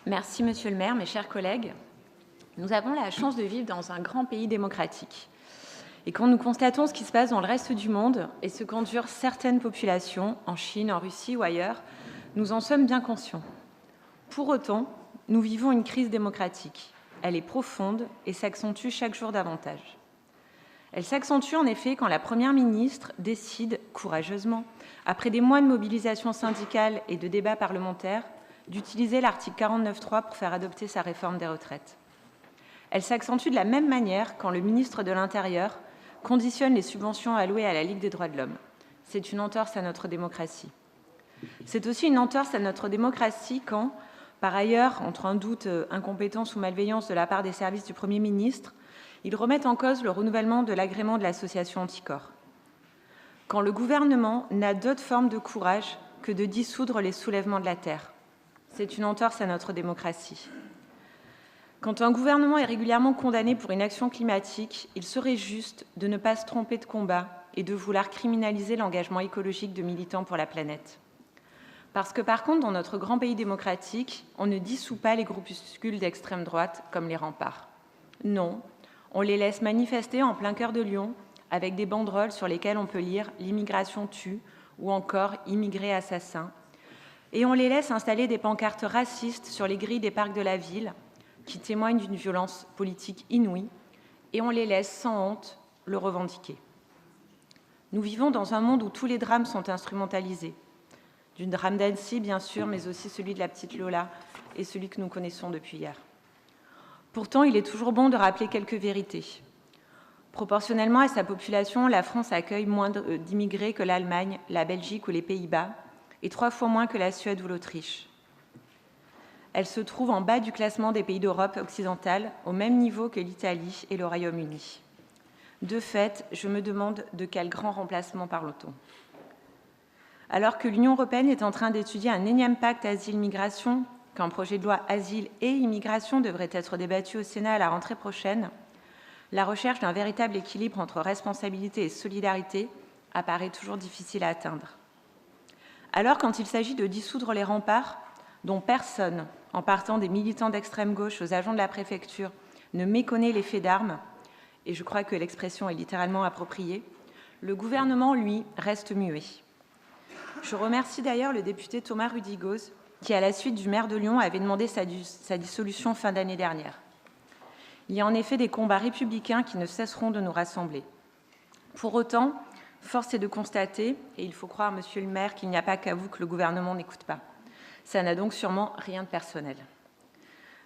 Merci, Monsieur le maire, mes chers collègues. Nous avons la chance de vivre dans un grand pays démocratique. Et quand nous constatons ce qui se passe dans le reste du monde et ce qu'endurent certaines populations, en Chine, en Russie ou ailleurs, nous en sommes bien conscients. Pour autant, nous vivons une crise démocratique. Elle est profonde et s'accentue chaque jour davantage. Elle s'accentue en effet quand la Première ministre décide, courageusement, après des mois de mobilisation syndicale et de débats parlementaires, d'utiliser l'article 49.3 pour faire adopter sa réforme des retraites. Elle s'accentue de la même manière quand le ministre de l'Intérieur conditionne les subventions allouées à la Ligue des droits de l'homme. C'est une entorse à notre démocratie. C'est aussi une entorse à notre démocratie quand, par ailleurs, entre un doute, incompétence ou malveillance de la part des services du Premier ministre, ils remettent en cause le renouvellement de l'agrément de l'association Anticorps. Quand le gouvernement n'a d'autre forme de courage que de dissoudre les soulèvements de la terre. C'est une entorse à notre démocratie. Quand un gouvernement est régulièrement condamné pour inaction climatique, il serait juste de ne pas se tromper de combat et de vouloir criminaliser l'engagement écologique de militants pour la planète. Parce que par contre, dans notre grand pays démocratique, on ne dissout pas les groupuscules d'extrême droite comme les remparts. Non, on les laisse manifester en plein cœur de Lyon avec des banderoles sur lesquelles on peut lire « L'immigration tue » ou encore « Immigrés assassins ». Et on les laisse installer des pancartes racistes sur les grilles des parcs de la ville qui témoignent d'une violence politique inouïe, et on les laisse sans honte le revendiquer. Nous vivons dans un monde où tous les drames sont instrumentalisés. Du drame d'Annecy, bien sûr, mais aussi celui de la petite Lola et celui que nous connaissons depuis hier. Pourtant, il est toujours bon de rappeler quelques vérités. Proportionnellement à sa population, la France accueille moins d'immigrés que l'Allemagne, la Belgique ou les Pays-Bas, et 3 fois moins que la Suède ou l'Autriche. Elle se trouve en bas du classement des pays d'Europe occidentale, au même niveau que l'Italie et le Royaume-Uni. De fait, je me demande de quel grand remplacement parle-t-on. Alors que l'Union européenne est en train d'étudier un énième pacte asile-migration, qu'un projet de loi asile et immigration devrait être débattu au Sénat à la rentrée prochaine, la recherche d'un véritable équilibre entre responsabilité et solidarité apparaît toujours difficile à atteindre. Alors, quand il s'agit de dissoudre les remparts, dont personne, en partant des militants d'extrême gauche aux agents de la préfecture, ne méconnaît les faits d'armes, et je crois que l'expression est littéralement appropriée, le gouvernement, lui, reste muet. Je remercie d'ailleurs le député Thomas Rudigoz, qui, à la suite du maire de Lyon, avait demandé sa dissolution fin d'année dernière. Il y a en effet des combats républicains qui ne cesseront de nous rassembler. Pour autant, force est de constater, et il faut croire, monsieur le maire, qu'il n'y a pas qu'à vous que le gouvernement n'écoute pas. Ça n'a donc sûrement rien de personnel.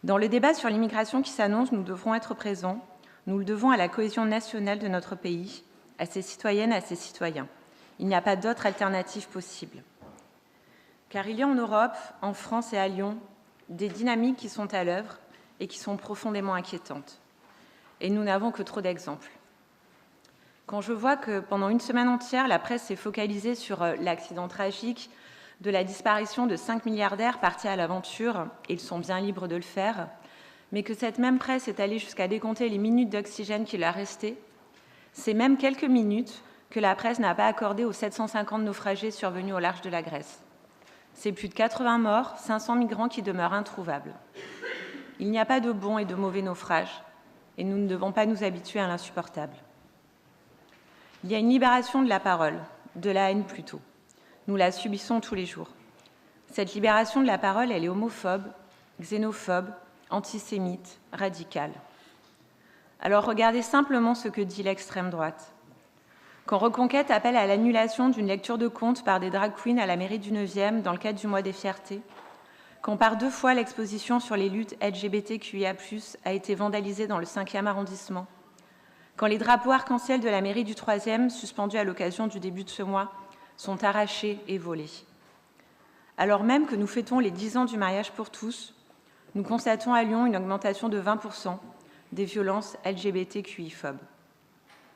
Dans le débat sur l'immigration qui s'annonce, nous devrons être présents. Nous le devons à la cohésion nationale de notre pays, à ses citoyennes, à ses citoyens. Il n'y a pas d'autre alternative possible. Car il y a en Europe, en France et à Lyon, des dynamiques qui sont à l'œuvre et qui sont profondément inquiétantes. Et nous n'avons que trop d'exemples. Quand je vois que pendant une semaine entière, la presse s'est focalisée sur l'accident tragique de la disparition de 5 milliardaires partis à l'aventure, et ils sont bien libres de le faire, mais que cette même presse est allée jusqu'à décompter les minutes d'oxygène qui leur restaient, c'est même quelques minutes que la presse n'a pas accordées aux 750 naufragés survenus au large de la Grèce. C'est plus de 80 morts, 500 migrants qui demeurent introuvables. Il n'y a pas de bons et de mauvais naufrages, et nous ne devons pas nous habituer à l'insupportable. Il y a une libération de la parole, de la haine plutôt. Nous la subissons tous les jours. Cette libération de la parole, elle est homophobe, xénophobe, antisémite, radicale. Alors regardez simplement ce que dit l'extrême droite. Quand Reconquête appelle à l'annulation d'une lecture de contes par des drag queens à la mairie du 9e dans le cadre du mois des fiertés, quand par 2 fois l'exposition sur les luttes LGBTQIA+, a été vandalisée dans le 5e arrondissement, quand les drapeaux arc-en-ciel de la mairie du 3e, suspendus à l'occasion du début de ce mois, sont arrachés et volés. Alors même que nous fêtons les 10 ans du mariage pour tous, nous constatons à Lyon une augmentation de 20% des violences LGBTQI-phobes.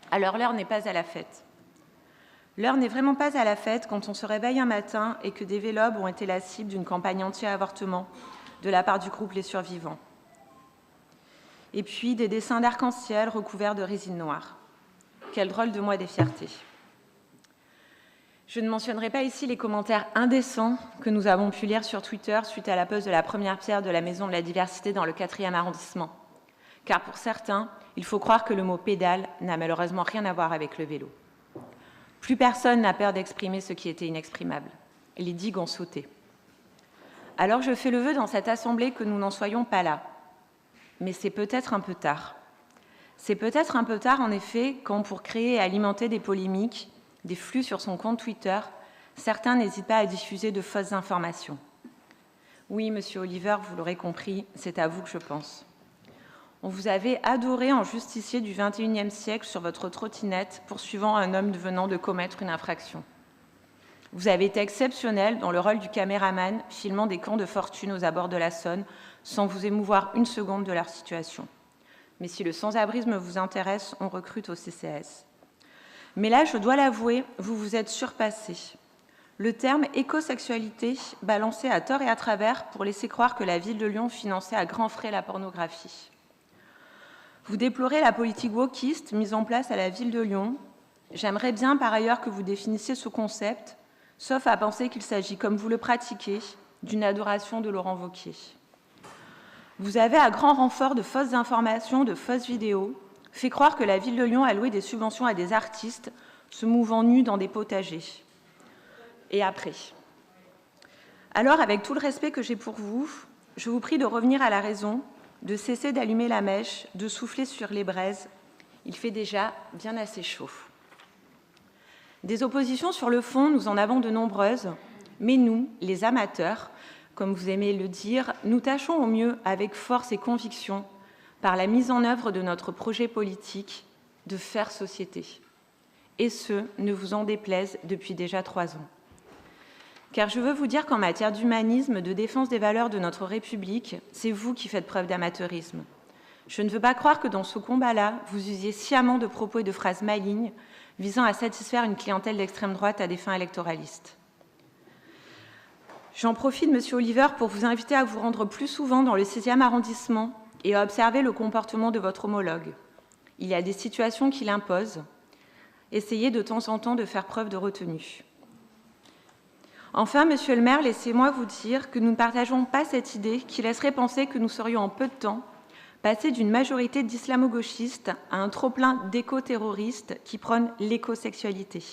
Alors l'heure n'est pas à la fête. L'heure n'est vraiment pas à la fête quand on se réveille un matin et que des vélobes ont été la cible d'une campagne anti-avortement de la part du groupe Les Survivants. Et puis des dessins d'arc-en-ciel recouverts de résine noire. Quel drôle de mois des fiertés. Je ne mentionnerai pas ici les commentaires indécents que nous avons pu lire sur Twitter suite à la pose de la première pierre de la Maison de la Diversité dans le 4e arrondissement. Car pour certains, il faut croire que le mot « pédale » n'a malheureusement rien à voir avec le vélo. Plus personne n'a peur d'exprimer ce qui était inexprimable. Les digues ont sauté. Alors je fais le vœu dans cette assemblée que nous n'en soyons pas là. Mais c'est peut-être un peu tard. C'est peut-être un peu tard, en effet, quand pour créer et alimenter des polémiques, des flux sur son compte Twitter, certains n'hésitent pas à diffuser de fausses informations. Oui, monsieur Oliver, vous l'aurez compris, c'est à vous que je pense. On vous avait adoré en justicier du XXIe siècle sur votre trottinette, poursuivant un homme venant de commettre une infraction. Vous avez été exceptionnel dans le rôle du caméraman, filmant des camps de fortune aux abords de la Saône, sans vous émouvoir une seconde de leur situation. Mais si le sans-abrisme vous intéresse, on recrute au CCAS. Mais là, je dois l'avouer, vous vous êtes surpassé. Le terme écosexualité, balancé à tort et à travers pour laisser croire que la ville de Lyon finançait à grands frais la pornographie. Vous déplorez la politique wokiste mise en place à la ville de Lyon. J'aimerais bien par ailleurs que vous définissiez ce concept, sauf à penser qu'il s'agit, comme vous le pratiquez, d'une adoration de Laurent Wauquiez. Vous avez, à grand renfort de fausses informations, de fausses vidéos, fait croire que la ville de Lyon a loué des subventions à des artistes se mouvant nus dans des potagers. Et après? Alors, avec tout le respect que j'ai pour vous, je vous prie de revenir à la raison, de cesser d'allumer la mèche, de souffler sur les braises. Il fait déjà bien assez chaud. Des oppositions sur le fond, nous en avons de nombreuses, mais nous, les amateurs, comme vous aimez le dire, nous tâchons au mieux, avec force et conviction, par la mise en œuvre de notre projet politique, de faire société. Et ce, ne vous en déplaise, depuis déjà 3 ans. Car je veux vous dire qu'en matière d'humanisme, de défense des valeurs de notre République, c'est vous qui faites preuve d'amateurisme. Je ne veux pas croire que dans ce combat-là, vous usiez sciemment de propos et de phrases malignes visant à satisfaire une clientèle d'extrême droite à des fins électoralistes. J'en profite, monsieur Oliver, pour vous inviter à vous rendre plus souvent dans le 6e arrondissement et à observer le comportement de votre homologue. Il y a des situations qui l'imposent. Essayez de temps en temps de faire preuve de retenue. Enfin, monsieur le maire, laissez-moi vous dire que nous ne partageons pas cette idée qui laisserait penser que nous serions en peu de temps passés d'une majorité d'islamo-gauchistes à un trop-plein d'éco-terroristes qui prônent l'écosexualité.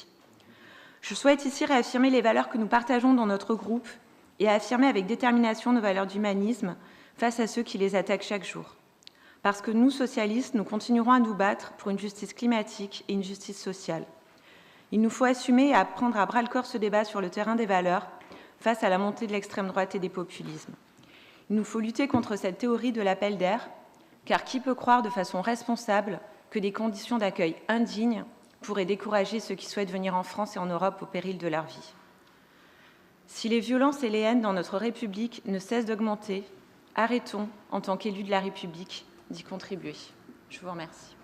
Je souhaite ici réaffirmer les valeurs que nous partageons dans notre groupe et affirmer avec détermination nos valeurs d'humanisme face à ceux qui les attaquent chaque jour. Parce que nous, socialistes, nous continuerons à nous battre pour une justice climatique et une justice sociale. Il nous faut assumer et prendre à bras-le-corps ce débat sur le terrain des valeurs face à la montée de l'extrême droite et des populismes. Il nous faut lutter contre cette théorie de l'appel d'air, car qui peut croire de façon responsable que des conditions d'accueil indignes pourraient décourager ceux qui souhaitent venir en France et en Europe au péril de leur vie? Si les violences et les haines dans notre République ne cessent d'augmenter, arrêtons, en tant qu'élus de la République, d'y contribuer. Je vous remercie.